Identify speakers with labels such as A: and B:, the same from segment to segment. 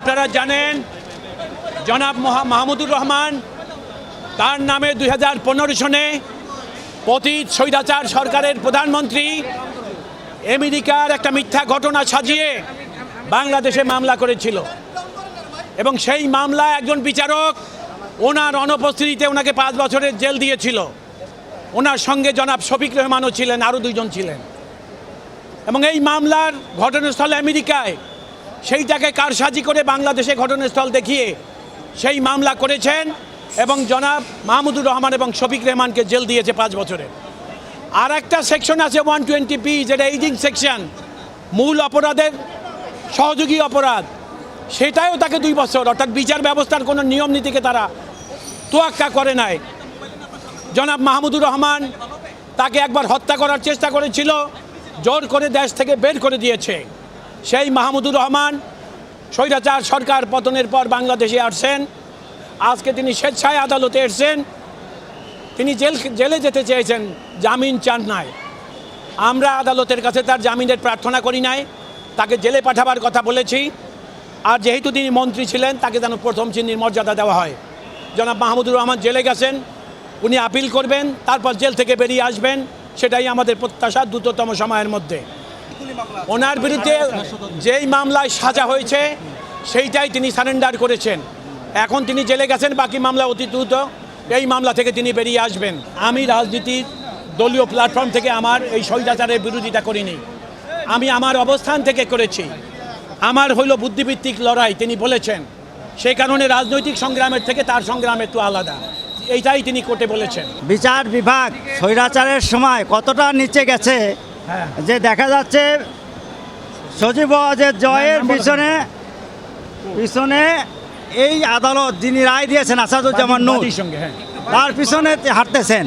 A: আপনারা জানেন জনাব মাহমুদুর রহমান তার নামে 2015 সনে পতিত স্বৈরাচার সরকারের প্রধানমন্ত্রী আমেরিকার একটা মিথ্যা ঘটনা সাজিয়ে বাংলাদেশে মামলা করেছিল এবং সেই মামলায় একজন বিচারক ওনার অনুপস্থিতিতে ওনাকে 5 বছরের জেল দিয়েছিল। ওনার সঙ্গে জনাব শফিক রহমানও ছিলেন, আরও 2 জন ছিলেন। এবং এই মামলার ঘটনাস্থল আমেরিকায়, সেইটাকে কারসাজি করে বাংলাদেশে ঘটনাস্থল দেখিয়ে সেই মামলা করেছেন এবং জনাব মাহমুদুর রহমান এবং শফিক রহমানকে জেল দিয়েছে 5 বছরের। আর একটা সেকশন আছে 120B, যেটা এইডিং সেকশন, মূল অপরাধের সহযোগী অপরাধ, সেটাও তাকে 2 বছর, অর্থাৎ বিচার ব্যবস্থার কোনো নিয়ম নীতিকে তারা তোয়াক্কা করে নাই। জনাব মাহমুদুর রহমান তাকে একবার হত্যা করার চেষ্টা করেছিল, জোর করে দেশ থেকে বের করে দিয়েছে। সেই মাহমুদুর রহমান স্বৈরাচার সরকার পতনের পর বাংলাদেশে আসছেন। আজকে তিনি স্বেচ্ছায় আদালতে এসেছেন। তিনি জেলে যেতে চেয়েছেন, জামিন চান নাই। আমরা আদালতের কাছে তার জামিনের প্রার্থনা করি নাই, তাকে জেলে পাঠাবার কথা বলেছি। আর যেহেতু তিনি মন্ত্রী ছিলেন, তাকে যেন প্রথম শ্রেণীর মর্যাদা দেওয়া হয়। জনাব মাহমুদুর রহমান জেলে গেছেন, উনি আপিল করবেন, তারপর জেল থেকে বেরিয়ে আসবেন, সেটাই আমাদের প্রত্যাশা দ্রুততম সময়ের মধ্যে। ওনার বিরুদ্ধে যেই মামলায় সাজা হয়েছে সেইটাই তিনি সারেন্ডার করেছেন। এখন তিনি জেলে গেছেন, বাকি মামলা অতি দ্রুত এই মামলা থেকে তিনি বেরিয়ে আসবেন। আমি রাজনীতির দলীয় প্ল্যাটফর্ম থেকে আমার এই স্বৈরাচারের বিরোধিতা করিনি, আমি আমার অবস্থান থেকে করেছি। আমার হইল বুদ্ধিভিত্তিক লড়াই, তিনি বলেছেন। সেই কারণে রাজনৈতিক সংগ্রামের থেকে তার সংগ্রাম একটু আলাদা, এইটাই তিনি কোর্টে বলেছেন।
B: বিচার বিভাগ স্বৈরাচারের সময় কতটা নিচে গেছে যে দেখা যাচ্ছে সজীব ওয়াজেদ জয়ের পিছনে এই আদালত যিনি রায় দিয়েছেন আসাদুজ্জামান নূর, তার পিছনে হাঁটতেছেন।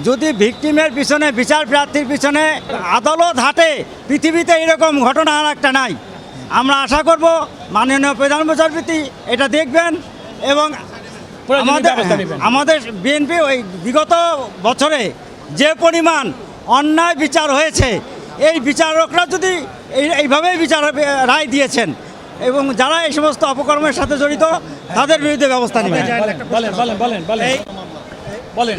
B: যদি ভিকটিমের পিছনে, বিচার প্রার্থীর পিছনে আদালত হাঁটে, পৃথিবীতে এরকম ঘটনা আর একটা নাই। আমরা আশা করব মাননীয় প্রধান বিচারপতি এটা দেখবেন এবং আমাদের বিএনপি ওই বিগত বছরে যে পরিমাণ অন্যায় বিচার হয়েছে, এই বিচারকরা যদি এইভাবেই বিচার রায় দিয়েছেন এবং যারা এই সমস্ত অপকর্মের সাথে জড়িত তাদের বিরুদ্ধে ব্যবস্থা নেবেন।
A: বলেন।